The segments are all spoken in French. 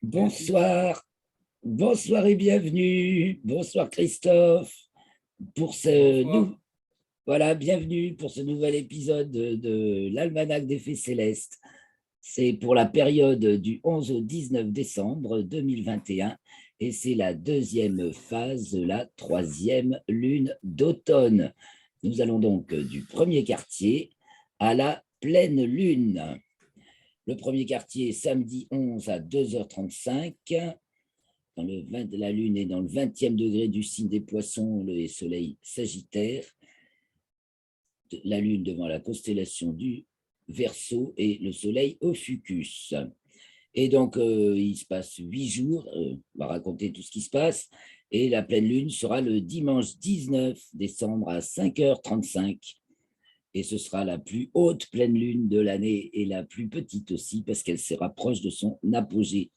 Bonsoir, bonsoir et bienvenue. Bonsoir Christophe pour Bonsoir. voilà, bienvenue pour ce nouvel épisode de l'Almanach des Fées Célestes. C'est pour la période du 11 au 19 décembre 2021 et c'est la deuxième phase de la troisième lune d'automne. Nous allons donc du premier quartier à la pleine lune. Le premier quartier samedi 11 à 2h35. La Lune est dans le 20e degré du signe des Poissons, le Soleil Sagittaire, la Lune devant la constellation du Verseau et le Soleil Ophiuchus. Et donc, il se passe 8 jours, on va raconter tout ce qui se passe, et la pleine Lune sera le dimanche 19 décembre à 5h35. Et ce sera la plus haute pleine Lune de l'année et la plus petite aussi, parce qu'elle se rapproche de son apogée.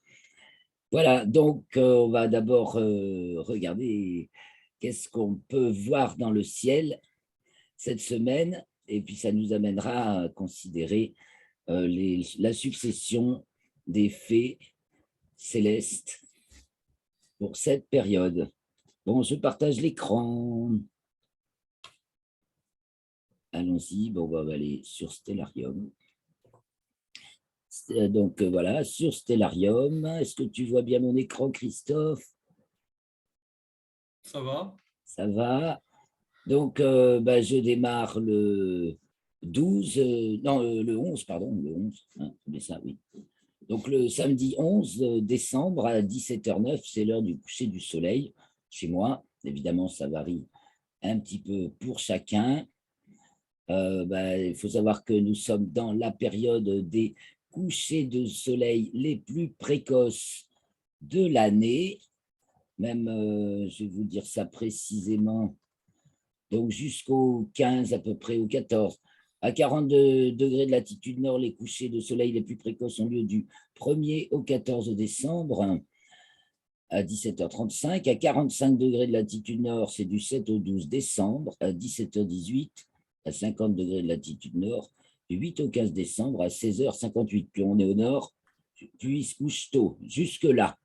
Voilà, donc on va d'abord regarder qu'est-ce qu'on peut voir dans le ciel cette semaine, et puis ça nous amènera à considérer la succession des fées célestes pour cette période. Bon, je partage l'écran. Allons-y, bon, on va aller sur Stellarium. Donc voilà, sur Stellarium. Est-ce que tu vois bien mon écran, Christophe? Ça va? Ça va? Donc, je démarre le 12, non, le 11, pardon, le 11, hein, mais ça, oui. Donc, le samedi 11 décembre à 17h09, c'est l'heure du coucher du soleil chez moi. Évidemment, ça varie un petit peu pour chacun. Il faut savoir que nous sommes dans la période des couchers de soleil les plus précoces de l'année. Même, je vais vous dire ça précisément, donc jusqu'au 15 à peu près, au 14. À 42 degrés de latitude nord, les couchers de soleil les plus précoces ont lieu du 1er au 14 décembre à 17h35. À 45 degrés de latitude nord, c'est du 7 au 12 décembre à 17h18. À 50 degrés de latitude nord, du 8 au 15 décembre à 16h58. Plus on est au nord, plus il se couche tôt, jusque-là.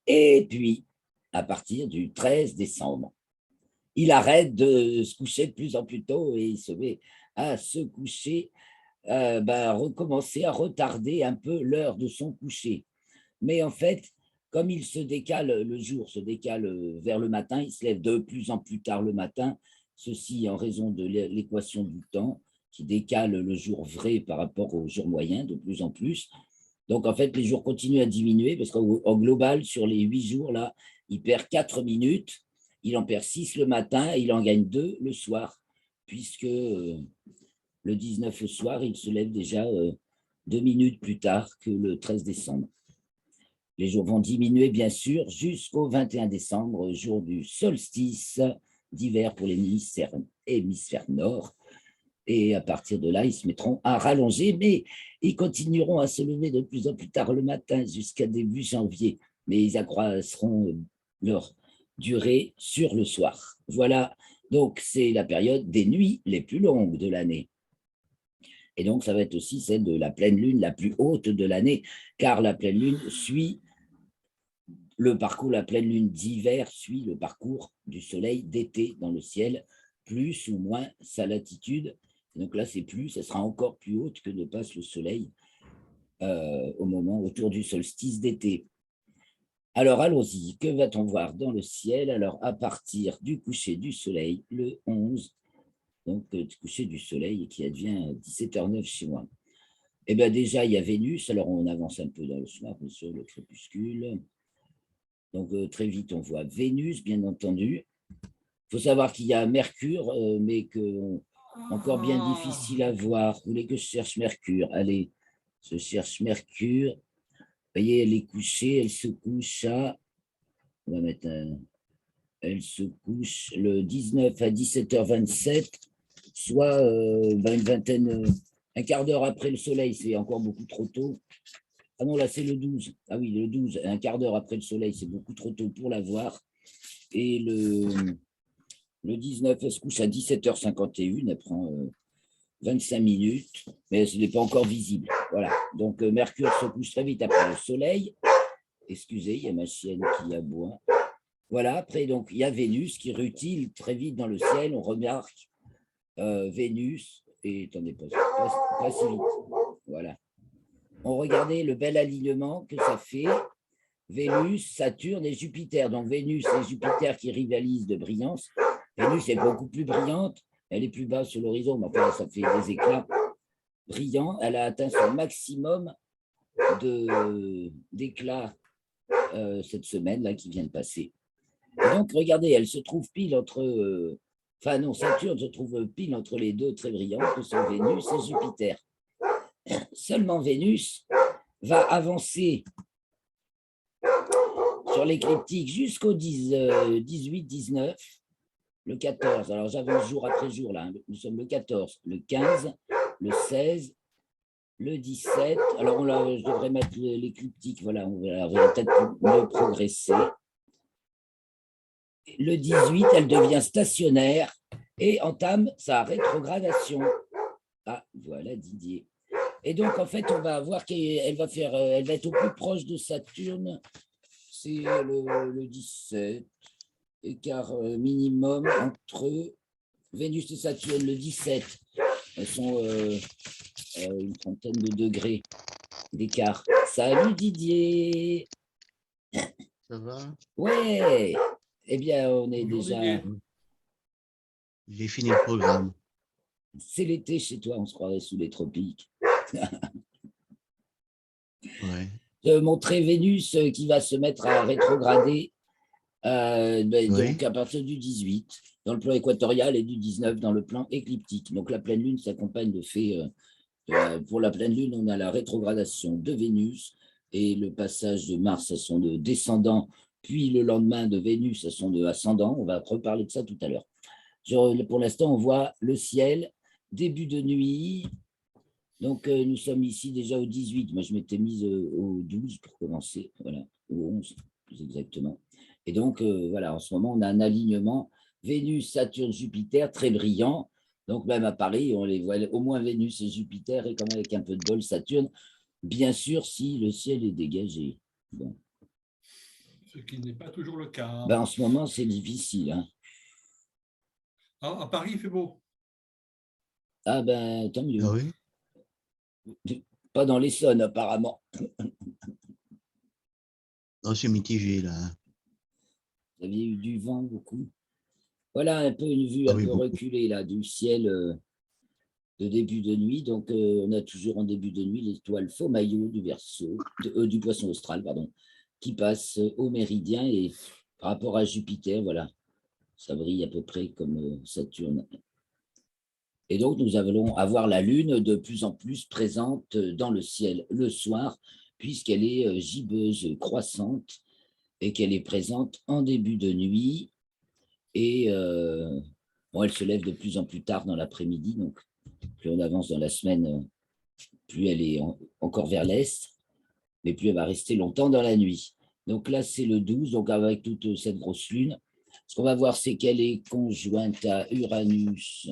Et puis, à partir du 13 décembre, il arrête de se coucher de plus en plus tôt et il se met à se coucher, recommencer à retarder un peu l'heure de son coucher. Mais en fait, comme il se décale, le jour se décale vers le matin, il se lève de plus en plus tard le matin, ceci en raison de l'équation du temps qui décale le jour vrai par rapport au jour moyen de plus en plus. Donc en fait, les jours continuent à diminuer parce qu'en global, sur les 8 jours, là, il perd 4 minutes, il en perd 6 le matin et il en gagne 2 le soir, puisque le 19 au soir, il se lève déjà 2 minutes plus tard que le 13 décembre. Les jours vont diminuer, bien sûr, jusqu'au 21 décembre, jour du solstice d'hiver pour l'hémisphère nord. Et à partir de là, ils se mettront à rallonger, mais ils continueront à se lever de plus en plus tard le matin jusqu'à début janvier. Mais ils accroîtront leur durée sur le soir. Voilà, donc c'est la période des nuits les plus longues de l'année. Et donc, ça va être aussi celle de la pleine lune la plus haute de l'année, car la pleine lune suit le parcours, la pleine lune d'hiver suit le parcours du soleil d'été dans le ciel, plus ou moins sa latitude. Donc là, c'est plus, ça sera encore plus haute que ne passe le soleil au moment autour du solstice d'été. Alors allons-y, que va-t-on voir dans le ciel? Alors à partir du coucher du soleil, le 11, donc coucher du soleil qui advient 17h09 chez moi. Eh bien déjà, il y a Vénus, alors on avance un peu dans le soir, bien sûr, le crépuscule. Donc très vite, on voit Vénus, bien entendu. Il faut savoir qu'il y a Mercure, mais que encore bien difficile à voir. Vous voulez que je cherche Mercure? Allez, je cherche Mercure. Vous voyez, elle est couchée, elle se couche à... On va mettre un... Elle se couche le 19 à 17h27, soit une vingtaine, un quart d'heure après le soleil, c'est encore beaucoup trop tôt. Ah non, là, c'est le 12. Ah oui, le 12, un quart d'heure après le soleil, c'est beaucoup trop tôt pour la voir. Et le 19, elle se couche à 17h51, elle prend 25 minutes, mais ce n'est pas encore visible. Voilà. Donc, Mercure se couche très vite après le soleil. Excusez, il y a ma chienne qui aboie. Voilà, après, donc, il y a Vénus qui rutile très vite dans le ciel. On remarque Vénus, et attendez, pas si vite. Voilà. On regardait le bel alignement que ça fait. Vénus, Saturne et Jupiter. Donc, Vénus et Jupiter qui rivalisent de brillance. Vénus est beaucoup plus brillante. Elle est plus bas sur l'horizon, mais enfin, ça fait des éclats brillants. Elle a atteint son maximum d'éclats cette semaine là qui vient de passer. Et donc, regardez, elle se trouve pile entre... enfin non, Saturne se trouve pile entre les deux très brillantes, que sont Vénus et Jupiter. Seulement Vénus va avancer sur l'écliptique jusqu'au 18-19, le 14. Alors j'avance jour après jour là. Nous sommes le 14, le 15, le 16, le 17. Alors je devrais mettre l'écliptique, voilà, on va peut-être mieux progresser. Le 18, elle devient stationnaire et entame sa rétrogradation. Ah, voilà Didier. Et donc, en fait, on va voir qu'elle va être au plus proche de Saturne. C'est le 17, écart minimum entre Vénus et Saturne, le 17. Elles sont une trentaine de degrés d'écart. Salut Didier. Ça va? Ouais. Eh bien, on est déjà... J'ai fini le programme. C'est l'été chez toi, on se croirait sous les tropiques. Ouais. De montrer Vénus qui va se mettre à rétrograder donc à partir du 18 dans le plan équatorial et du 19 dans le plan écliptique. Donc la pleine lune s'accompagne de fait, pour la pleine lune, on a la rétrogradation de Vénus et le passage de Mars à son descendant, puis le lendemain de Vénus à son ascendant. On va reparler de ça tout à l'heure. Pour l'instant, on voit le ciel, début de nuit. Donc, nous sommes ici déjà au 18. Moi, je m'étais mise au 12 pour commencer. Voilà, au 11, plus exactement. Et donc, voilà, en ce moment, on a un alignement Vénus, Saturne, Jupiter très brillant. Donc, même à Paris, on les voit au moins Vénus et Jupiter, et comme avec un peu de bol, Saturne. Bien sûr, si le ciel est dégagé. Bon. Ce qui n'est pas toujours le cas. Ben, en ce moment, c'est difficile. Hein. Ah, à Paris, il fait beau. Ah ben, tant mieux. Ah oui? Pas dans l'Essonne, apparemment. Non, c'est mitigé, là. Vous aviez eu du vent beaucoup. Voilà un peu une vue Ah un oui, peu beaucoup. reculée là, du ciel de début de nuit. Donc, on a toujours en début de nuit l'étoile faux maillot du Verseau, du Poisson austral, pardon, qui passe au méridien. Et par rapport à Jupiter, voilà, ça brille à peu près comme Saturne. Et donc, nous allons avoir la Lune de plus en plus présente dans le ciel le soir, puisqu'elle est gibbeuse croissante et qu'elle est présente en début de nuit. Et bon, elle se lève de plus en plus tard dans l'après-midi. Donc, plus on avance dans la semaine, plus elle est encore vers l'est, mais plus elle va rester longtemps dans la nuit. Donc là, c'est le 12, donc avec toute cette grosse lune. Ce qu'on va voir, c'est qu'elle est conjointe à Uranus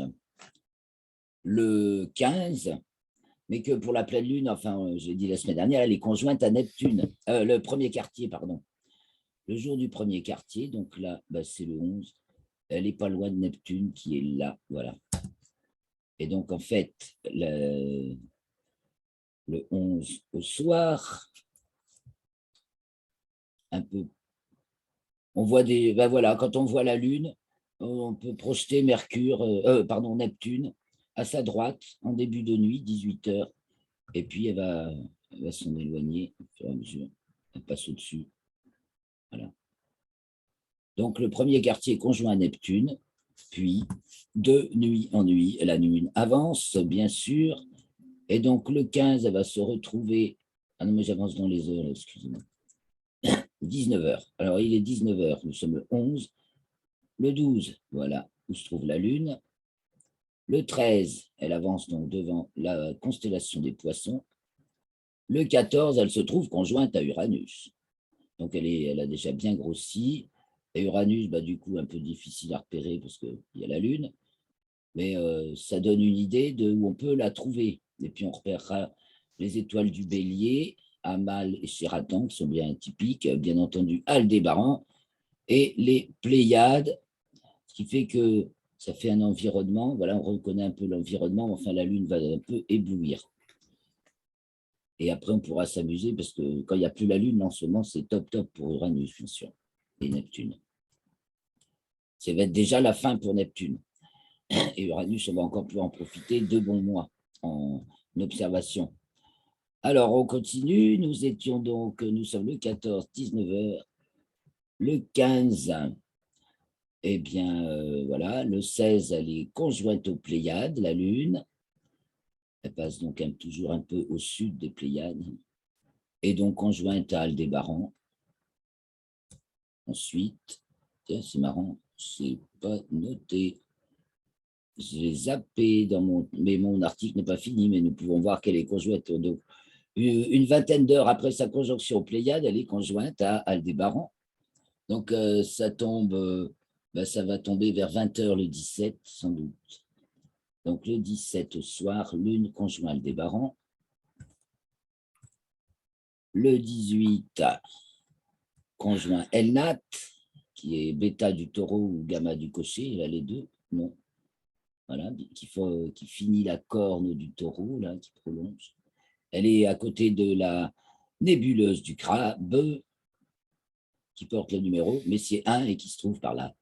le 15, mais que pour la pleine lune, enfin, j'ai dit la semaine dernière, elle est conjointe à Neptune, le premier quartier, pardon. Le jour du premier quartier, donc là, bah, c'est le 11. Elle n'est pas loin de Neptune qui est là, voilà. Et donc, en fait, le 11 au soir, un peu, on voit des, ben voilà, quand on voit la Lune, on peut projeter Neptune à sa droite en début de nuit, 18 heures, et puis elle va s'en éloigner au fur et à mesure, elle passe au-dessus. Voilà. Donc, le premier quartier conjoint à Neptune, puis de nuit en nuit, la nuit avance, bien sûr, et donc le 15, elle va se retrouver. Ah non, mais j'avance dans les heures, excusez-moi. 19 heures. Alors, il est 19 heures, nous sommes le 11. Le 12, voilà où se trouve la Lune. Le 13, elle avance donc devant la constellation des Poissons. Le 14, elle se trouve conjointe à Uranus. Donc, elle a déjà bien grossi. Et Uranus, bah, du coup, un peu difficile à repérer parce qu'il y a la Lune. Mais ça donne une idée de où on peut la trouver. Et puis, on repérera les étoiles du Bélier Amal et Shératan, qui sont bien typiques, bien entendu Aldébaran, et les Pléiades, ce qui fait que ça fait un environnement, voilà, on reconnaît un peu l'environnement, enfin la Lune va un peu éblouir. Et après, on pourra s'amuser, parce que quand il n'y a plus la Lune, en ce moment, c'est top pour Uranus, bien sûr, et Neptune. Ça va être déjà la fin pour Neptune. Et Uranus, on va encore pouvoir en profiter 2 bons mois en observation. Alors, on continue. Nous sommes le 14, 19 heures. Le 15, eh bien, voilà, le 16, elle est conjointe aux Pléiades, la Lune. Elle passe donc toujours un peu au sud des Pléiades. Et donc conjointe à Aldébaran. Ensuite, c'est marrant, je n'ai pas noté. J'ai zappé mais mon article n'est pas fini, mais nous pouvons voir qu'elle est conjointe. Donc, une vingtaine d'heures après sa conjonction aux Pléiades, elle est conjointe à Aldébaran. Donc, ça tombe, ça va tomber vers 20 heures le 17, sans doute. Donc, le 17 au soir, Lune conjoint Aldébaran. Le 18, conjoint Elnat, qui est bêta du taureau ou gamma du cocher, il a les deux, non. Voilà, qui finit la corne du taureau, là, qui prolonge. Elle est à côté de la nébuleuse du crabe, qui porte le numéro Messier 1 et qui se trouve par là,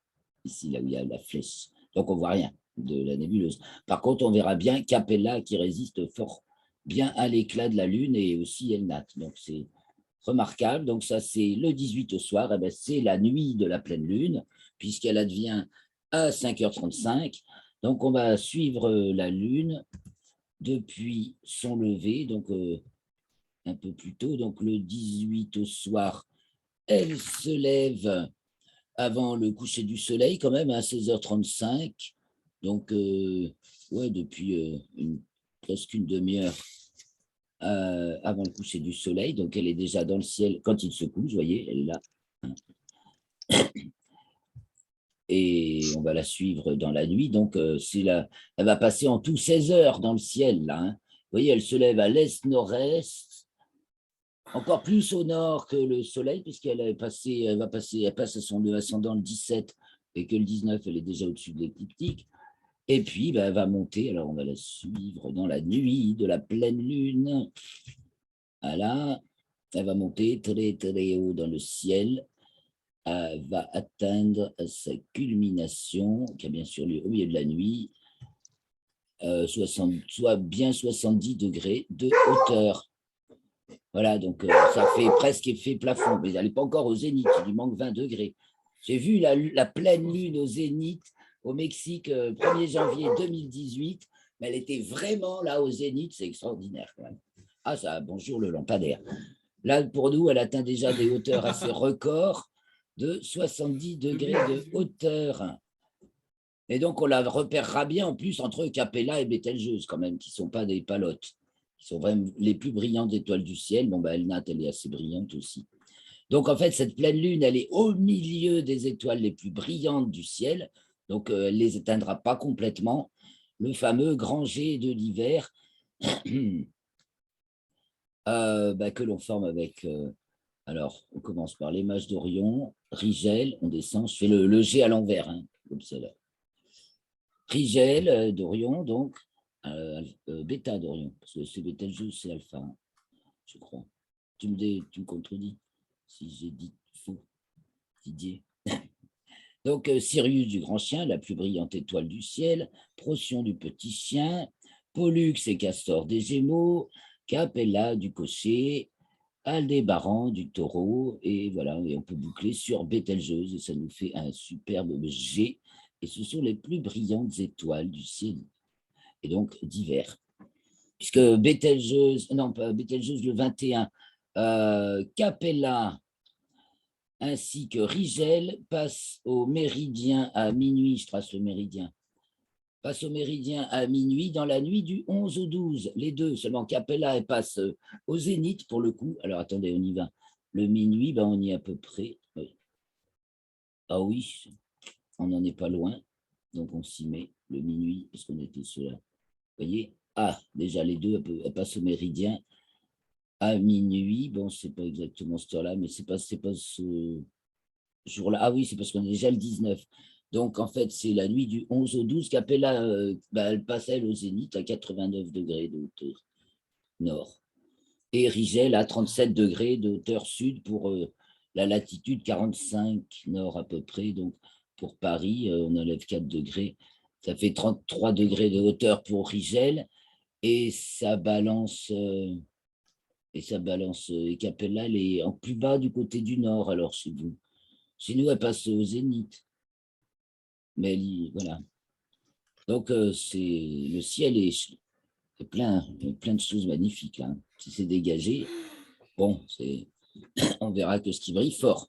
ici, là où il y a la flèche. Donc, on ne voit rien de la nébuleuse. Par contre, on verra bien Capella qui résiste fort bien à l'éclat de la Lune et aussi Elnat. Donc, c'est remarquable. Donc, ça, c'est le 18 au soir. Eh bien, c'est la nuit de la pleine Lune, puisqu'elle advient à 5h35. Donc, on va suivre la Lune depuis son lever, donc un peu plus tôt. Donc, le 18 au soir, elle se lève avant le coucher du soleil, quand même, à 16h35. Donc, ouais, depuis presque une demi-heure avant le coucher du soleil. Donc, elle est déjà dans le ciel quand il se couche, vous voyez, elle est là. Et on va la suivre dans la nuit. Donc, elle va passer en tout 16 heures dans le ciel, là. Vous voyez, elle se lève à l'est-nord-est, encore plus au nord que le soleil, puisqu'elle passe à son ascendant le 17, et que le 19, elle est déjà au-dessus de l'écliptique. Et puis, elle va monter, alors on va la suivre dans la nuit de la pleine lune. Voilà, elle va monter très haut dans le ciel. Elle va atteindre sa culmination, qui a bien sûr lieu au milieu de la nuit, soit bien 70 degrés de hauteur. Voilà, donc ça fait presque effet plafond, mais elle n'est pas encore au zénith, il lui manque 20 degrés. J'ai vu la pleine lune au zénith au Mexique 1er janvier 2018, mais elle était vraiment là au zénith, c'est extraordinaire quand même. Ah ça, bonjour le lampadaire. Là, pour nous, elle atteint déjà des hauteurs assez records de 70 degrés de hauteur. Et donc, on la repérera bien en plus entre Capella et Bételgeuse, quand même, qui ne sont pas des palotes, qui sont vraiment les plus brillantes étoiles du ciel. Bon, Elnat, elle est assez brillante aussi. Donc, en fait, cette pleine lune, elle est au milieu des étoiles les plus brillantes du ciel. Donc, elle ne les éteindra pas complètement. Le fameux grand jet de l'hiver que l'on forme avec... alors, on commence par les mages d'Orion, Rigel, on descend, je fais le jet à l'envers, hein, comme ça là. Rigel d'Orion, donc, bêta d'Orion, parce que c'est Bételgeuse, c'est alpha, hein, je crois. Tu me contredis si j'ai dit faux, Didier. Donc, Sirius du grand chien, la plus brillante étoile du ciel, Procyon du petit chien, Pollux et Castor des Gémeaux, Capella du cocher, Aldébaran du taureau, et voilà, et on peut boucler sur Bételgeuse, et ça nous fait un superbe G, et ce sont les plus brillantes étoiles du ciel, et donc d'hiver. Puisque Bételgeuse, non, pas Bételgeuse le 21, Capella ainsi que Rigel passe au méridien à minuit, je trace le méridien, passe au méridien à minuit dans la nuit du 11 au 12, les deux, seulement Capella elle passe au zénith pour le coup. Alors attendez, on y va. Le minuit, on y est à peu près. Oui. Ah oui, on n'en est pas loin, donc on s'y met, le minuit, parce qu'on était sur là. Vous voyez, ah, déjà les deux, elles passent au méridien. à minuit. Bon, c'est pas exactement cette heure-là, mais c'est pas ce jour-là. Ah oui, c'est parce qu'on est déjà le 19. Donc, en fait, c'est la nuit du 11 au 12 Capella, elle passe, elle, au zénith à 89 degrés de hauteur nord. Et Rigel à 37 degrés de hauteur sud pour la latitude 45 nord à peu près. Donc, pour Paris, on enlève 4 degrés. Ça fait 33 degrés de hauteur pour Rigel. Et ça balance, et Capella, elle est en plus bas du côté du nord, alors chez vous. Chez nous, elle passe au zénith. Mais voilà. Donc, le ciel est plein de choses magnifiques, là. Si c'est dégagé, bon, on verra que ce qui brille fort.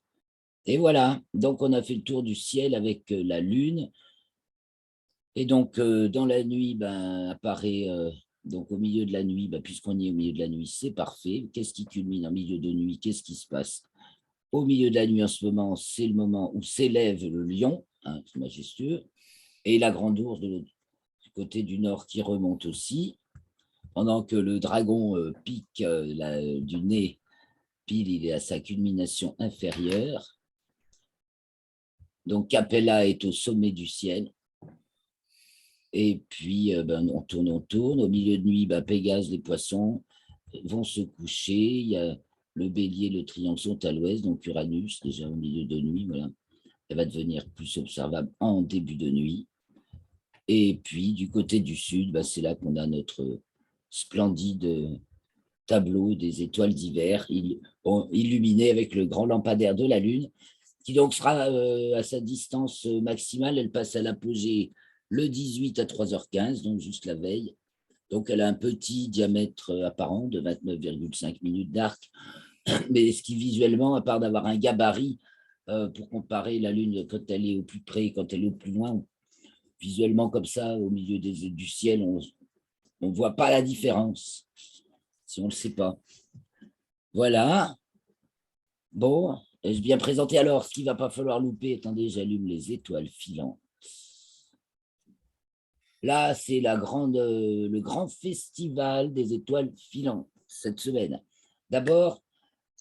Et voilà, donc on a fait le tour du ciel avec la lune. Et donc, dans la nuit, apparaît, donc au milieu de la nuit, puisqu'on est au milieu de la nuit, c'est parfait. Qu'est-ce qui culmine en milieu de nuit? Qu'est-ce qui se passe? Au milieu de la nuit, en ce moment, c'est le moment où s'élève le lion, hein, c'est majestueux, et la grande ours du côté du nord qui remonte aussi, pendant que le dragon pique du nez, pile, il est à sa culmination inférieure. Donc, Capella est au sommet du ciel. Et puis, on tourne. Au milieu de nuit, Pégase, les poissons vont se coucher. Il y a le bélier, le triangle sont à l'ouest, donc Uranus, déjà au milieu de nuit, voilà. Elle va devenir plus observable en début de nuit. Et puis, du côté du sud, c'est là qu'on a notre splendide tableau des étoiles d'hiver, illuminé avec le grand lampadaire de la Lune, qui donc sera à sa distance maximale. Elle passe à l'apogée le 18 à 3h15, donc juste la veille. Donc, elle a un petit diamètre apparent de 29,5 minutes d'arc, mais ce qui visuellement, à part d'avoir un gabarit pour comparer la Lune quand elle est au plus près et quand elle est au plus loin, visuellement comme ça, au milieu du ciel, on ne voit pas la différence, si on ne le sait pas. Voilà. Bon, ai-je bien présenté alors ce qu'il ne va pas falloir louper? Attendez, j'allume les étoiles filantes. Là, c'est le grand festival des étoiles filantes cette semaine. D'abord,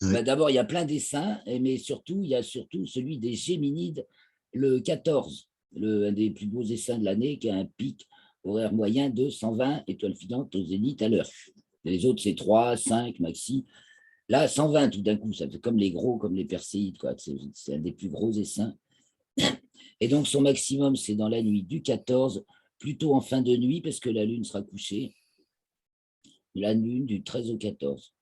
Oui. il y a plein d'essaims, mais surtout, il y a surtout celui des Géminides, le 14, un des plus beaux essaims de l'année, qui a un pic horaire moyen de 120 étoiles filantes au zénith à l'heure. Les autres, c'est 3, 5 maxi. Là, 120 tout d'un coup, ça fait comme les gros, comme les Perséides, quoi. C'est un des plus gros essaims. Et donc, son maximum, c'est dans la nuit du 14, plutôt en fin de nuit, parce que la Lune sera couchée. La Lune du 13 au 14.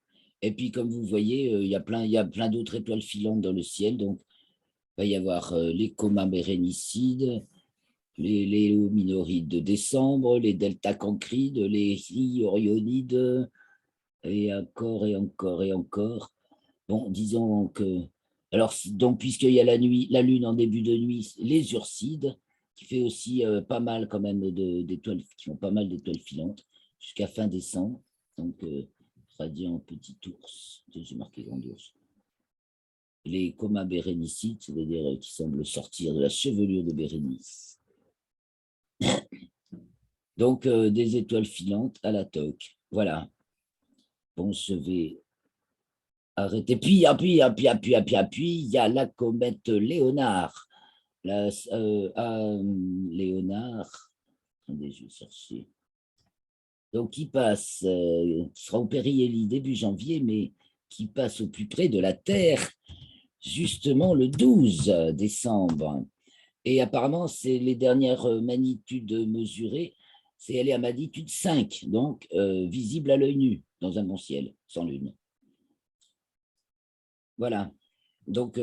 Et puis, comme vous voyez, il y a plein d'autres étoiles filantes dans le ciel. Donc, il va y avoir les comas bérénicides, les Léominorides de décembre, les Delta Cancrides, les Orionides, et encore, et encore, et encore. Bon, disons que. Alors, donc, puisqu'il y a la Lune en début de nuit, les Ursides, qui fait aussi pas mal quand même d'étoiles, qui ont pas mal d'étoiles filantes, jusqu'à fin décembre. Donc, radiant petit ours, j'ai marqué grand ours. Les comas bérénicides, c'est-à-dire qui semblent sortir de la chevelure de Bérénice. Donc, des étoiles filantes à la toque. Voilà. Bon, je vais arrêter. Puis, il y a la comète Léonard. Léonard. Attendez, je vais chercher. Donc, qui passe, qui sera au périhélie début janvier, mais qui passe au plus près de la Terre, justement le 12 décembre. Et apparemment, c'est les dernières magnitudes mesurées, elle est à magnitude 5, donc visible à l'œil nu, dans un bon ciel, sans lune. Voilà. Donc,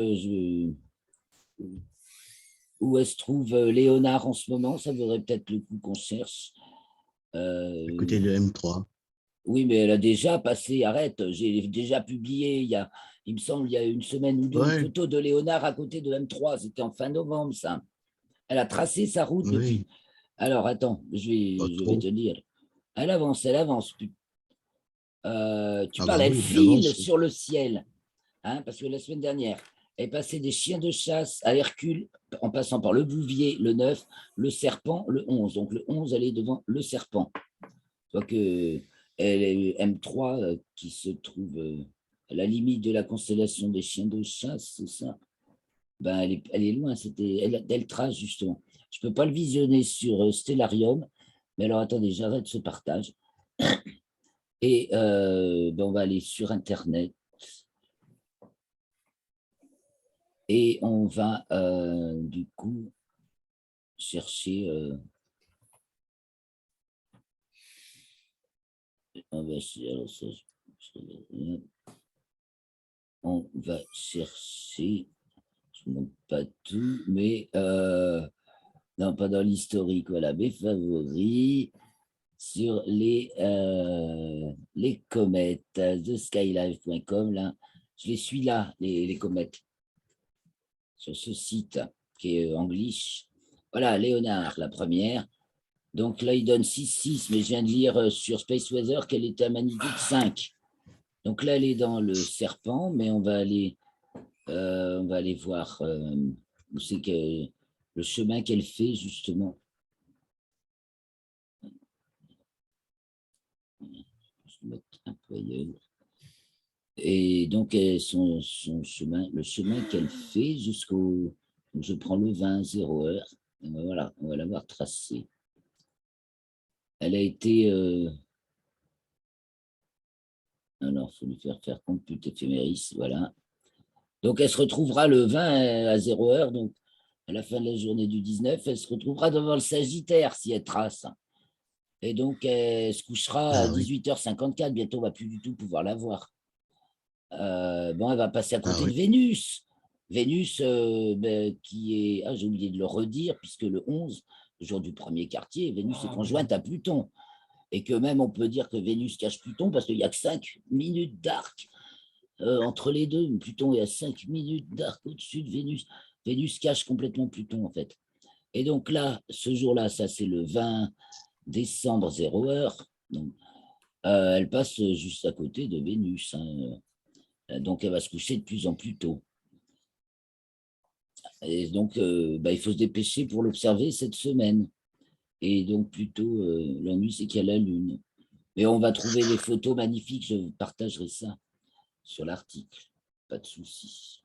où est-ce trouve Léonard en ce moment? Ça vaudrait peut-être le coup qu'on cherche. À côté de M3. Oui, mais elle a déjà passé, arrête, j'ai déjà publié, il me semble, il y a une semaine ou deux, une photo de Léonard à côté de M3, c'était en fin novembre, ça. Elle a tracé sa route depuis. Alors, attends, je vais te dire. Elle avance, elle avance. Tu parles, elle file sur le ciel, hein, parce que la semaine dernière, elle passait des chiens de chasse à Hercule, en passant par le Bouvier, le 9, le Serpent, le 11. Donc, le 11, elle est devant le Serpent. Donc, et M3 qui se trouve à la limite de la constellation des chiens de chasse, c'est ça? Ben, elle est loin, c'était Delta, justement. Je ne peux pas le visionner sur Stellarium, mais alors attendez, j'arrête ce partage. Et ben, on va aller sur Internet. Et on va du coup chercher. On va, alors ça, on va chercher. Je ne montre pas tout, mais non, pas dans l'historique. Voilà, mes favoris sur les comètes de skylive.com. Là, je les suis là, les comètes, sur ce site qui est English. Voilà, Léonard, la première. Donc là, il donne 6,6, mais je viens de lire sur Space Weather qu'elle était à magnitude 5. Donc là, elle est dans le serpent, mais on va aller voir où c'est que le chemin qu'elle fait, justement. Je vais mettre un peu ailleurs. Et donc, son chemin, le chemin qu'elle fait jusqu'au. Donc, je prends le 20, 0 heure. Et ben voilà, on va l'avoir tracée. Elle a été. Alors, il faut lui faire compute éphéméris, voilà. Donc, elle se retrouvera le 20 à 0 heure, donc à la fin de la journée du 19, elle se retrouvera devant le Sagittaire si elle trace. Et donc, elle se couchera à 18h54. Bientôt, on ne va plus du tout pouvoir la voir. Bon, elle va passer à côté de Vénus. Vénus, ben, qui est. Ah, j'ai oublié de le redire, puisque le 11, le jour du premier quartier, Vénus est conjointe à Pluton. Et que même, on peut dire que Vénus cache Pluton, parce qu'il n'y a que 5 minutes d'arc entre les deux. Pluton est à 5 minutes d'arc au-dessus de Vénus. Vénus cache complètement Pluton, en fait. Et donc là, ce jour-là, ça c'est le 20 décembre 0 heure. Donc, elle passe juste à côté de Vénus. Donc elle va se coucher de plus en plus tôt. Et donc, bah, il faut se dépêcher pour l'observer cette semaine. Et donc, plutôt, l'ennui, c'est qu'il y a la Lune. Et on va trouver les photos magnifiques. Je partagerai ça sur l'article. Pas de souci.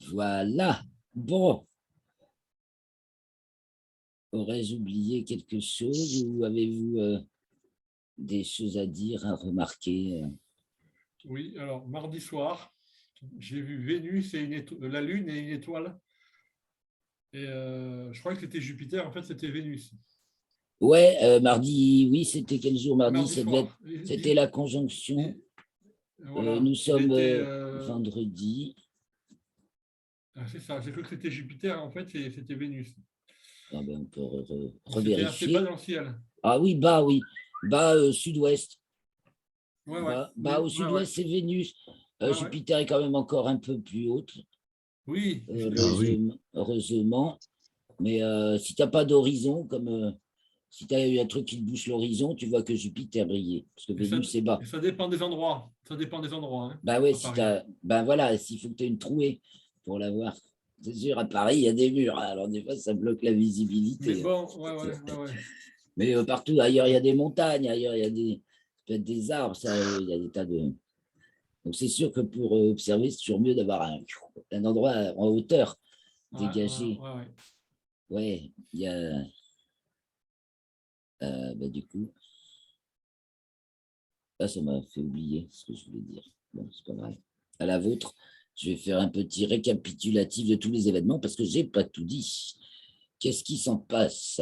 Voilà. Bon. Aurais-je oublié quelque chose ou avez-vous des choses à dire, à remarquer? Oui, alors mardi soir, j'ai vu Vénus et la Lune et une étoile. Et je crois que c'était Jupiter, en fait, c'était Vénus. Ouais, mardi, oui, c'était quel jour mardi? Mardi soir. C'était la conjonction. Voilà, Nous il sommes était. vendredi. C'est ça, j'ai cru que c'était Jupiter, en fait, c'était Vénus. Ah ben, on peut C'était assez bas revérifier. dans le ciel. Ah oui, bas, oui. Bas sud-ouest. Ouais, ouais. Bas au Ouais, ouais. sud-ouest, c'est Vénus. Ouais, ouais. Jupiter est quand même encore un peu plus haute. Oui, Heureusement. Mais si tu n'as pas d'horizon, comme si tu as eu un truc qui te bouche l'horizon, tu vois que Jupiter brillait. Parce que Vénus, c'est bas. et ça dépend des endroits. Ça dépend des endroits, hein, Ben ouais, à si Paris. t'as. Ben voilà, s'il faut que tu aies une trouée pour la voir. C'est sûr, à Paris, il y a des murs. Alors des fois, ça bloque la Mais visibilité. bon, ouais. Mais partout, ailleurs, il y a des montagnes, ailleurs, il y a peut-être des arbres, ça, il y a des tas de. Donc c'est sûr que pour observer, c'est toujours mieux d'avoir un endroit en hauteur dégagé. Ouais. Ouais, il y a. Ben, du coup, là, ça m'a fait oublier ce que je voulais dire. Bon, c'est pas grave. À la vôtre, je vais faire un petit récapitulatif de tous les événements parce que j'ai pas tout dit. Qu'est-ce qui s'en passe?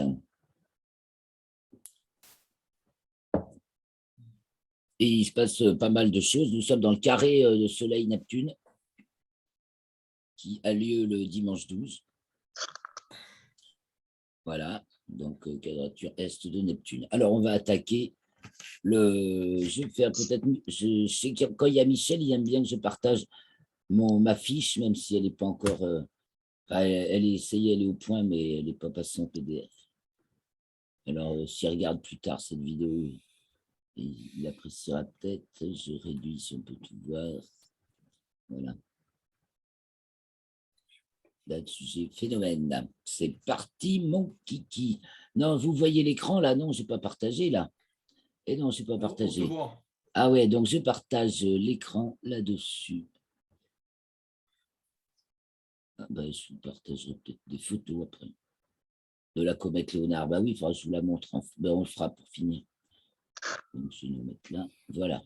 Et il se passe pas mal de choses. Nous sommes dans le carré de Soleil-Neptune qui a lieu le dimanche 12. Voilà, donc quadrature est de Neptune. Alors, on va attaquer je vais faire peut-être. Je sais que quand il y a Michel, il aime bien que je partage ma fiche, même si elle n'est pas encore. Elle est essayée, elle est au point, mais elle n'est pas passée en PDF. Alors, s'il regarde plus tard cette vidéo, il appréciera peut-être. Je réduis si on peut tout voir. Voilà. Là-dessus, j'ai phénomène. C'est parti, mon kiki. Non, vous voyez l'écran là? Non, je n'ai pas partagé là. Et non, je ne suis pas On te partagé. voit. Ah ouais, donc je partage l'écran là-dessus. Ah ben, je vous partagerai peut-être des photos après. De la comète Léonard. Bah oui, il faudra que je vous la montre. Ben, on le fera pour finir. Donc, je vais nous mettre là. Voilà.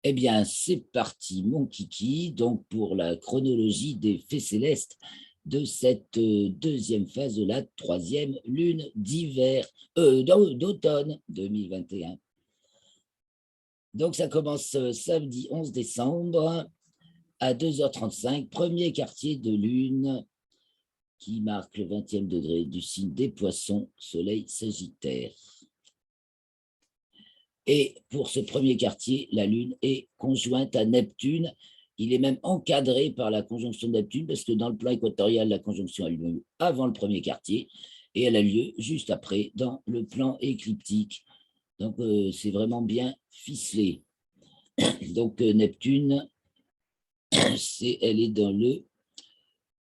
Eh bien, c'est parti, mon kiki, donc pour la chronologie des faits célestes de cette deuxième phase de la troisième lune d'hiver, d'automne 2021. Donc, ça commence samedi 11 décembre à 2h35, premier quartier de lune qui marque le 20e degré du signe des poissons, soleil sagittaire. Et pour ce premier quartier, la Lune est conjointe à Neptune. Il est même encadré par la conjonction de Neptune, parce que dans le plan équatorial, la conjonction a lieu avant le premier quartier, et elle a lieu juste après dans le plan écliptique. Donc, c'est vraiment bien ficelé. Donc, Neptune, elle est dans le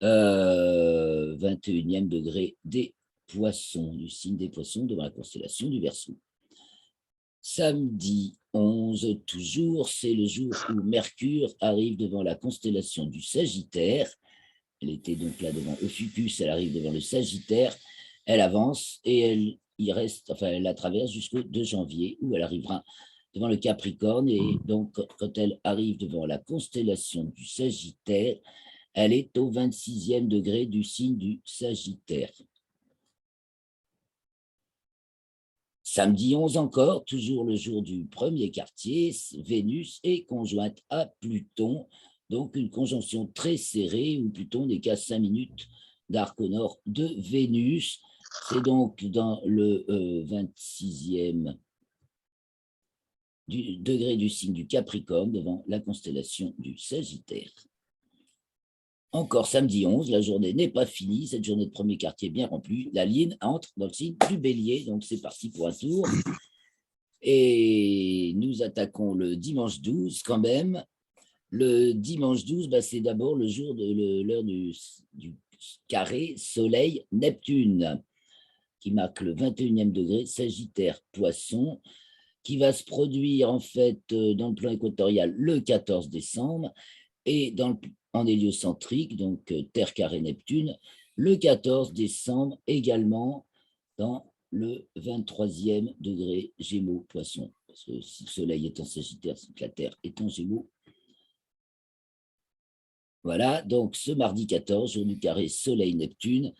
21e degré des poissons, du signe des poissons, devant la constellation du Verseau. Samedi 11, toujours, c'est le jour où Mercure arrive devant la constellation du Sagittaire. Elle était donc là devant Ophiuchus, elle arrive devant le Sagittaire, elle avance et elle la traverse jusqu'au 2 janvier où elle arrivera devant le Capricorne. Et donc, quand elle arrive devant la constellation du Sagittaire, elle est au 26e degré du signe du Sagittaire. Samedi 11 encore, toujours le jour du premier quartier, Vénus est conjointe à Pluton, donc une conjonction très serrée où Pluton n'est qu'à 5 minutes d'arc au nord de Vénus. C'est donc dans le 26e degré du signe du Capricorne, devant la constellation du Sagittaire. Encore samedi 11, la journée n'est pas finie, cette journée de premier quartier bien remplie. La Lune entre dans le signe du Bélier, donc c'est parti pour un tour. Et nous attaquons le dimanche 12 quand même. Le dimanche 12, c'est d'abord le jour de l'heure du carré Soleil-Neptune, qui marque le 21e degré, Sagittaire Poisson, qui va se produire en fait dans le plan équatorial le 14 décembre et en héliocentrique, donc Terre carré Neptune, le 14 décembre également dans le 23e degré Gémeaux Poisson. Parce que si le Soleil est en Sagittaire, c'est que la Terre est en Gémeaux. Voilà, donc ce mardi 14, jour du carré Soleil-Neptune.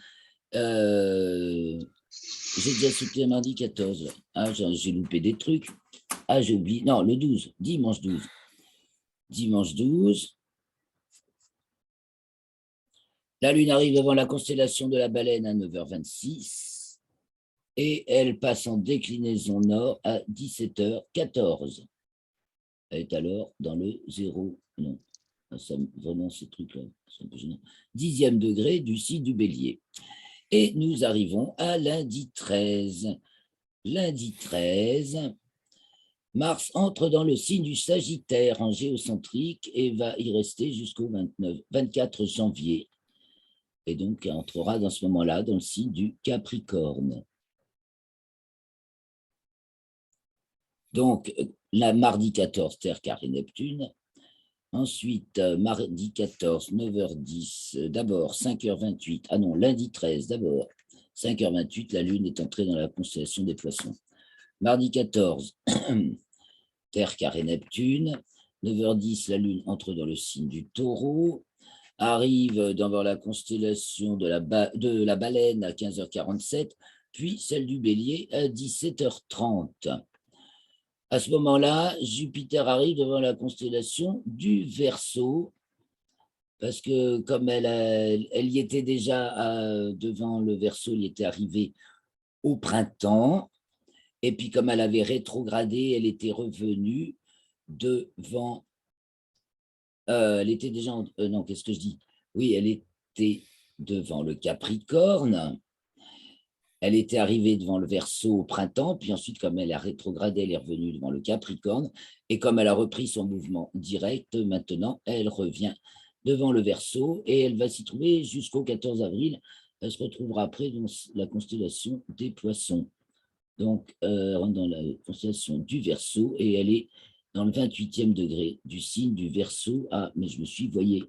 J'ai déjà sauté un mardi 14. Ah, j'ai loupé des trucs. Ah, j'ai oublié. Non, le 12, dimanche 12. Dimanche 12. La Lune arrive devant la constellation de la Baleine à 9h26 et elle passe en déclinaison nord à 17h14. Elle est alors dans le 0, non, ça, vraiment ces trucs-là, c'est un peu gênant, 10e degré du signe du Bélier. Et nous arrivons à lundi 13. Lundi 13, Mars entre dans le signe du Sagittaire en géocentrique et va y rester jusqu'au 24 janvier. Et donc, elle entrera dans ce moment-là dans le signe du Capricorne. Donc, la mardi 14, Terre carré Neptune. Ensuite, mardi 14, 9h10, d'abord 5h28. Ah non, lundi 13, d'abord 5h28, la Lune est entrée dans la constellation des Poissons. Mardi 14, Terre carré Neptune. 9h10, la Lune entre dans le signe du Taureau. Arrive dans la constellation de la Baleine à 15h47, puis celle du Bélier à 17h30. À ce moment-là, Jupiter arrive devant la constellation du Verseau, parce que comme elle y était déjà devant le Verseau, elle y était arrivée au printemps, et puis comme elle avait rétrogradé, elle était revenue devant... elle était déjà... non, qu'est-ce que je dis? Oui, elle était devant le Capricorne. Elle était arrivée devant le Verseau au printemps, puis ensuite, comme elle a rétrogradé, elle est revenue devant le Capricorne. Et comme elle a repris son mouvement direct, maintenant, elle revient devant le Verseau et elle va s'y trouver jusqu'au 14 avril. Elle se retrouvera après dans la constellation des Poissons. Donc, rentre dans la constellation du Verseau et elle est dans le 28e degré du signe du Verseau. Ah, mais je me suis, voyez,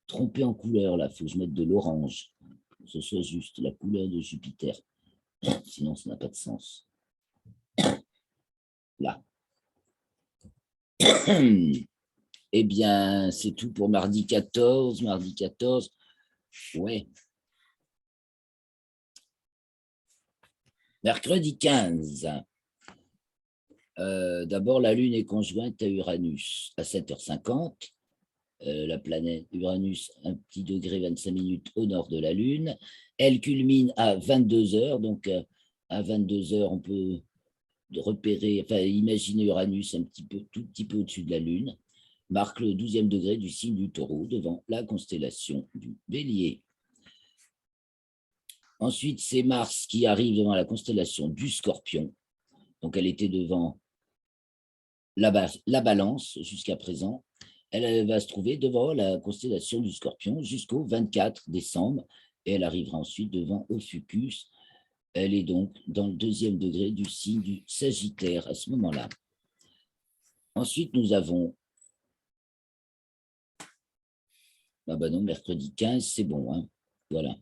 trompé en couleur là. Il faut que je mette de l'orange, que ce soit juste la couleur de Jupiter. Sinon, ça n'a pas de sens. Là. Eh bien, c'est tout pour mardi 14. Mardi 14, ouais. Mercredi 15. D'abord, la Lune est conjointe à Uranus à 7h50. La planète Uranus, un petit degré 25 minutes au nord de la Lune. Elle culmine à 22h. Donc, à 22h, on peut repérer, enfin, imaginer Uranus un petit peu, tout petit peu au-dessus de la Lune. Marque le 12e degré du signe du Taureau devant la constellation du Bélier. Ensuite, c'est Mars qui arrive devant la constellation du Scorpion. Donc, elle était devant la Balance jusqu'à présent. Elle va se trouver devant la constellation du Scorpion jusqu'au 24 décembre et elle arrivera ensuite devant Ophiuchus. Elle est donc dans le 2e degré du signe du Sagittaire à ce moment-là. Ensuite, nous avons... Ah ben non, mercredi 15, c'est bon, hein. Voilà.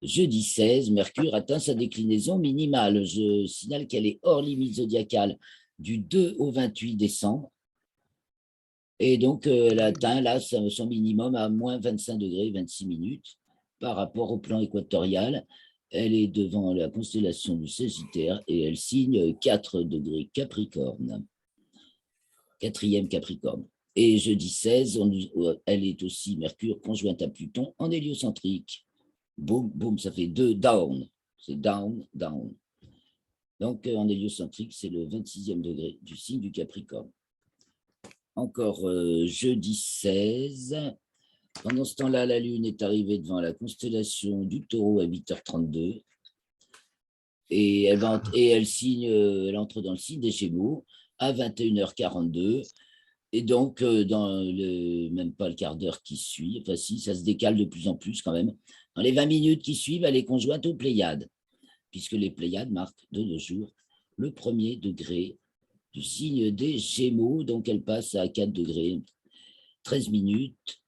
Jeudi 16, Mercure atteint sa déclinaison minimale. Je signale qu'elle est hors limite zodiacale du 2 au 28 décembre. Et donc, elle atteint là son minimum à moins 25 degrés 26 minutes par rapport au plan équatorial. Elle est devant la constellation du Sagittaire et elle signe 4 degrés Capricorne. 4e Capricorne. Et jeudi 16, elle est aussi Mercure conjointe à Pluton en héliocentrique. Boum, boum, ça fait 2 down. C'est down, down. Donc, en héliocentrique, c'est le 26e degré du signe du Capricorne. Encore jeudi 16. Pendant ce temps-là, la Lune est arrivée devant la constellation du Taureau à 8h32. Et elle elle entre dans le signe des Gémeaux à 21h42. Et donc, même pas le quart d'heure qui suit, enfin si, ça se décale de plus en plus quand même. Dans les 20 minutes qui suivent, elle est conjointe aux Pléiades, puisque les Pléiades marquent de nos jours le 1er degré du signe des Gémeaux, donc elle passe à 4 degrés, 13 minutes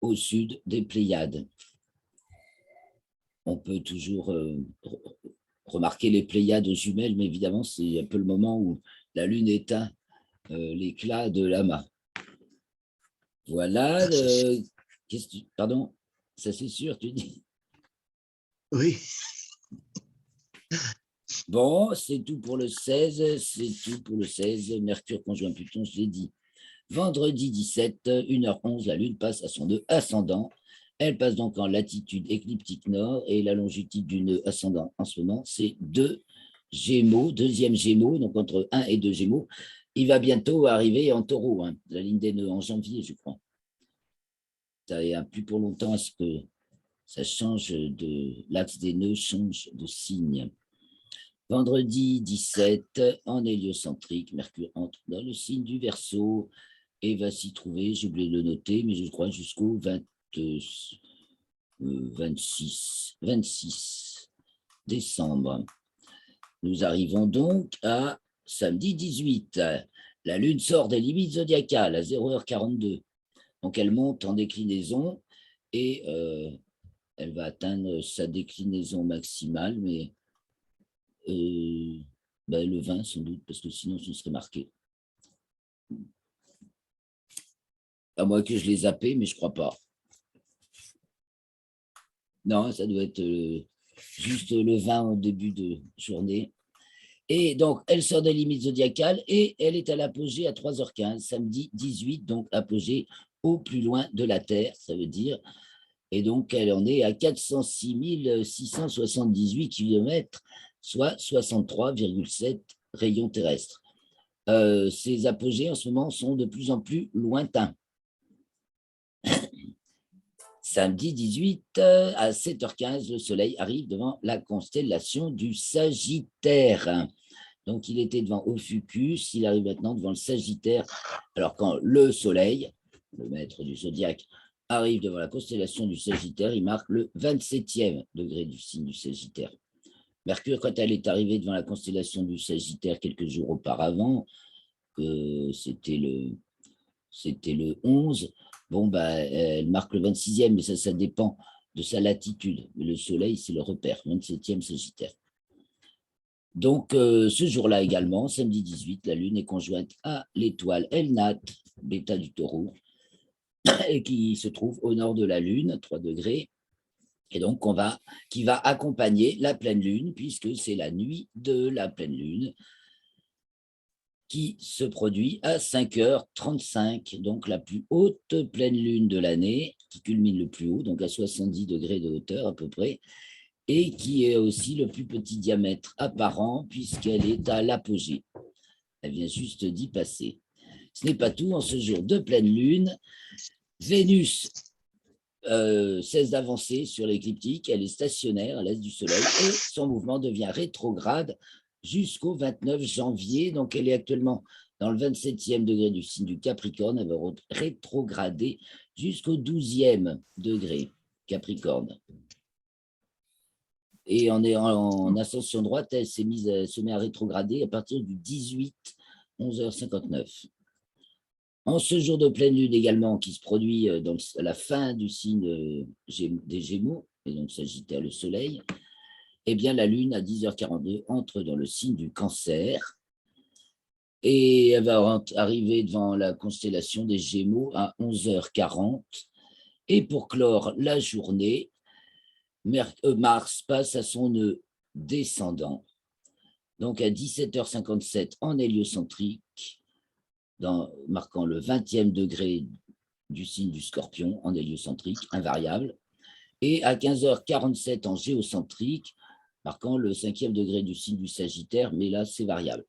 au sud des Pléiades. On peut toujours remarquer les Pléiades aux jumelles, mais évidemment, c'est un peu le moment où la Lune éteint l'éclat de l'amas. Voilà. Pardon, ça c'est sûr, tu dis? Oui. Bon, c'est tout pour le 16. C'est tout pour le 16. Mercure conjoint Pluton, je l'ai dit. Vendredi 17, 1h11, la Lune passe à son nœud ascendant. Elle passe donc en latitude écliptique nord et la longitude du nœud ascendant en ce moment, c'est 2 Gémeaux, 2e Gémeaux, donc entre 1 et 2 Gémeaux. Il va bientôt arriver en Taureau, hein, la ligne des nœuds en janvier, je crois. Ça est plus pour longtemps à ce que ça change l'axe des nœuds change de signe. Vendredi 17, en héliocentrique, Mercure entre dans le signe du Verseau et va s'y trouver, j'ai oublié de le noter, mais je crois jusqu'au 26 décembre. Nous arrivons donc à samedi 18. La Lune sort des limites zodiacales à 0h42. Donc, elle monte en déclinaison et elle va atteindre sa déclinaison maximale, mais le 20 sans doute, parce que sinon, ce serait marqué. À moins que je l'ai zappé, mais je ne crois pas. Non, ça doit être juste le 20 au début de journée. Et donc, elle sort des limites zodiacales et elle est à l'apogée à 3h15, samedi 18, donc apogée au plus loin de la Terre, ça veut dire. Et donc, elle en est à 406 678 km, soit 63,7 rayons terrestres. Ces apogées, en ce moment, sont de plus en plus lointains. Samedi 18, à 7h15, le Soleil arrive devant la constellation du Sagittaire. Donc, il était devant Ophiuchus, il arrive maintenant devant le Sagittaire. Alors, quand le Soleil, le maître du zodiaque, arrive devant la constellation du Sagittaire, il marque le 27e degré du signe du Sagittaire. Mercure, quand elle est arrivée devant la constellation du Sagittaire quelques jours auparavant, c'était le 11, bon, bah, elle marque le 26e, mais ça dépend de sa latitude. Le Soleil, c'est le repère, 27e Sagittaire. Donc, ce jour-là également, samedi 18, la Lune est conjointe à l'étoile Elnat, bêta du Taureau, et qui se trouve au nord de la Lune, 3 degrés, et donc qui va accompagner la pleine Lune, puisque c'est la nuit de la pleine Lune, qui se produit à 5h35, donc la plus haute pleine lune de l'année, qui culmine le plus haut, donc à 70 degrés de hauteur à peu près, et qui est aussi le plus petit diamètre apparent, puisqu'elle est à l'apogée. Elle vient juste d'y passer. Ce n'est pas tout, en ce jour de pleine lune, Vénus cesse d'avancer sur l'écliptique, elle est stationnaire à l'est du Soleil, et son mouvement devient rétrograde jusqu'au 29 janvier. Donc, elle est actuellement dans le 27e degré du signe du Capricorne. Elle va rétrograder jusqu'au 12e degré Capricorne. Et en ascension droite, elle se met à rétrograder à partir du 18, 11h59. En ce jour de pleine lune également, qui se produit à la fin du signe des Gémeaux, et donc Sagittaire, le Soleil, eh bien, la Lune, à 10h42, entre dans le signe du Cancer, et elle va arriver devant la constellation des Gémeaux à 11h40. Et pour clore la journée, Mars passe à son nœud descendant, donc à 17h57 en héliocentrique, marquant le 20e degré du signe du Scorpion en héliocentrique, invariable, et à 15h47 en géocentrique, marquant le 5e degré du signe du Sagittaire, mais là, c'est variable.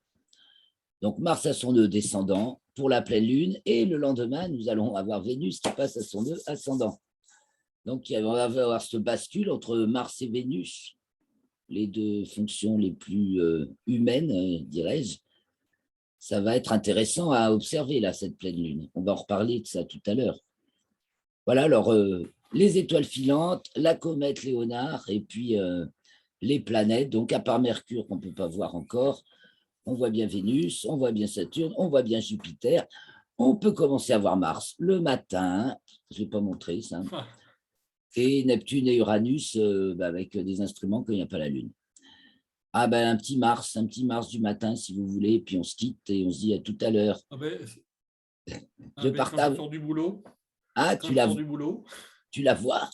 Donc, Mars a son nœud descendant pour la pleine lune, et le lendemain, nous allons avoir Vénus qui passe à son nœud ascendant. Donc, on va avoir ce bascule entre Mars et Vénus, les deux fonctions les plus humaines, dirais-je. Ça va être intéressant à observer, là, cette pleine lune. On va en reparler de ça tout à l'heure. Voilà, alors, les étoiles filantes, la comète Léonard, et puis les planètes. Donc, à part Mercure, qu'on ne peut pas voir encore, on voit bien Vénus, on voit bien Saturne, on voit bien Jupiter. On peut commencer à voir Mars le matin. Je ne l'ai pas montré, ça. Et Neptune et Uranus avec des instruments quand il n'y a pas la Lune. Ah ben, un petit Mars du matin, si vous voulez, puis on se quitte et on se dit à tout à l'heure. Je partage. Quand je sors du boulot. Ah, tu la vois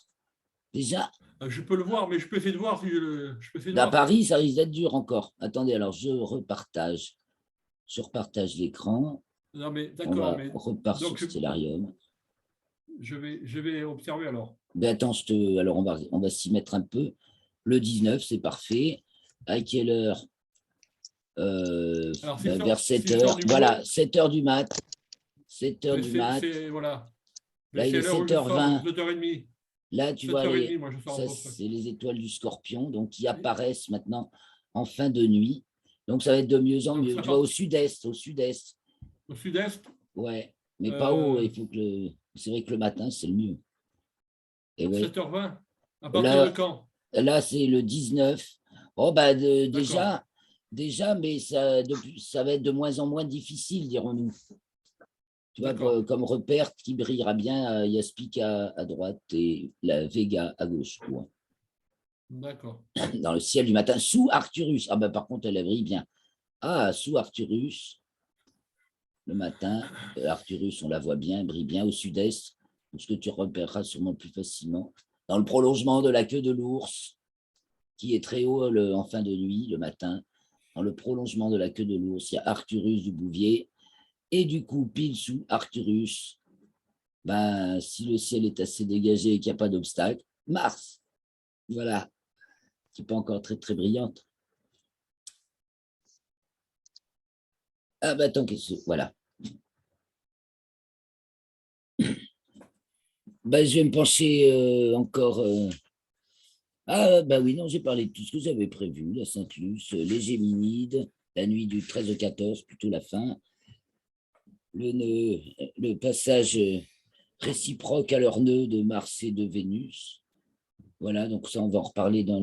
déjà? Je peux le voir, mais je peux essayer de voir si je peux essayer de à voir. Paris, ça risque d'être dur encore. Attendez, alors je repartage. Je repartage l'écran. Non, mais d'accord. On repart sur Stellarium. Je vais observer alors. Ben attends, alors on va s'y mettre un peu. Le 19, c'est parfait. À quelle heure? Vers 7h. Voilà, 7h du mat. 7h du mat. Voilà. Là, il est 7h20. 7h30. Là, tu vois, ça, c'est les étoiles du Scorpion, donc qui apparaissent maintenant en fin de nuit. Donc, ça va être de mieux en mieux. Tu vois, au sud-est. Au sud-est? Ouais, mais pas haut. Il faut que c'est vrai que le matin, c'est le mieux. Et 7h20? À partir de quand? Là, c'est le 19. Oh, bah, déjà, mais ça va être de moins en moins difficile, dirons-nous. Tu vois, comme repère qui brillera bien, il y a Spica à droite et la Vega à gauche. Ouais. D'accord. Dans le ciel du matin, sous Arcturus. Ah ben par contre, elle brille bien. Ah, sous Arcturus, le matin, Arcturus, on la voit bien, elle brille bien au sud-est, ce que tu repéreras sûrement plus facilement. Dans le prolongement de la queue de l'ours, qui est très haut en fin de nuit, le matin. Dans le prolongement de la queue de l'ours, il y a Arcturus du Bouvier. Et du coup, pile sous Arcturus, ben, si le ciel est assez dégagé et qu'il n'y a pas d'obstacle, Mars, voilà, qui n'est pas encore très, très brillante. Ah ben, tant que voilà. Ben, je vais me pencher encore... Ah ben oui, non, j'ai parlé de tout ce que j'avais prévu, la Sainte-Luce, les Géminides, la nuit du 13 au 14, plutôt la fin, le passage réciproque à leur nœud de Mars et de Vénus. Voilà, donc ça, on va en reparler dans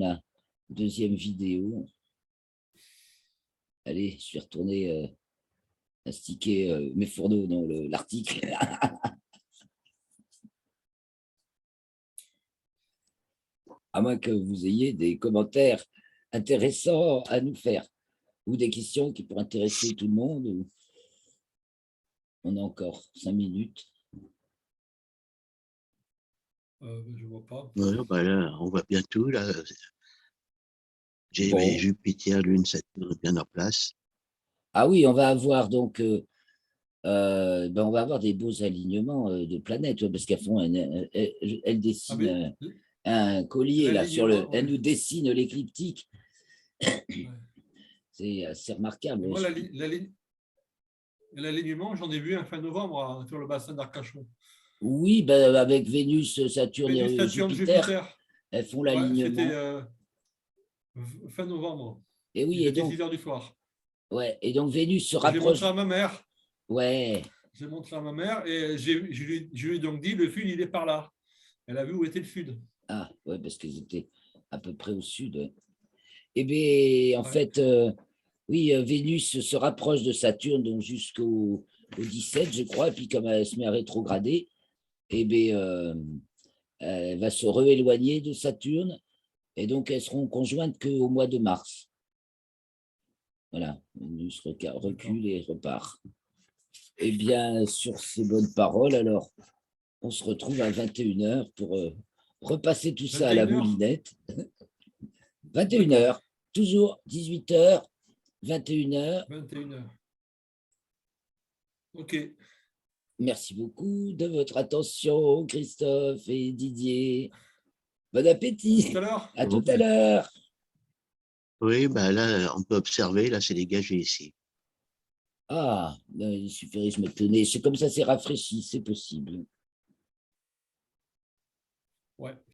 deuxième vidéo. Allez, je suis retourné astiquer mes fourneaux dans l'article. À moins que vous ayez des commentaires intéressants à nous faire ou des questions qui pourraient intéresser tout le monde. On a encore 5 minutes. Je ne vois pas. Voilà, bah là, on voit bien tout. Là. J'ai Bon. mes Jupiter, Lune, Saturne bien en place. Ah oui, on va avoir donc ben on va avoir des beaux alignements de planètes, ouais, parce qu'elles font elles dessinent un collier là sur le. L'alignement, Elles ouais. nous dessinent l'écliptique. Ouais. C'est assez remarquable. Et moi, Ouais. l'alignement, j'en ai vu un fin novembre sur le bassin d'Arcachon. Oui, ben, avec Vénus, Saturne Vénus, et Saturne, Jupiter, Jupiter. elles font Ouais, c'était l'alignement. fin novembre. Et oui, Il et était donc, 6 heures du soir. ouais, et donc Vénus se J'ai montré rapproche. à ma mère. Ouais. J'ai montré à ma mère et je lui ai donc dit, le sud, il est par là. Elle a vu où était le sud. Ah, ouais, parce qu'ils étaient à peu près au sud. Eh bien, en Ouais. fait, oui, Vénus se rapproche de Saturne, donc jusqu'au 17, je crois, et puis comme elle se met à rétrograder, eh bien, elle va se rééloigner de Saturne, et donc elles seront conjointes qu'au mois de mars. Voilà, Vénus recule et repart. Eh bien, sur ces bonnes paroles, alors, on se retrouve à 21h pour repasser tout ça à la 21 heures. moulinette. 21h, D'accord. toujours 18h, 21h. 21 heures. OK. Merci beaucoup de votre attention, Christophe et Didier. Bon appétit. À tout à l'heure. À tout à l'heure. Oui, bah là, on peut observer, là, c'est dégagé ici. Ah, il suffirait que je me tenais. C'est comme ça, c'est rafraîchi, c'est possible. Ouais.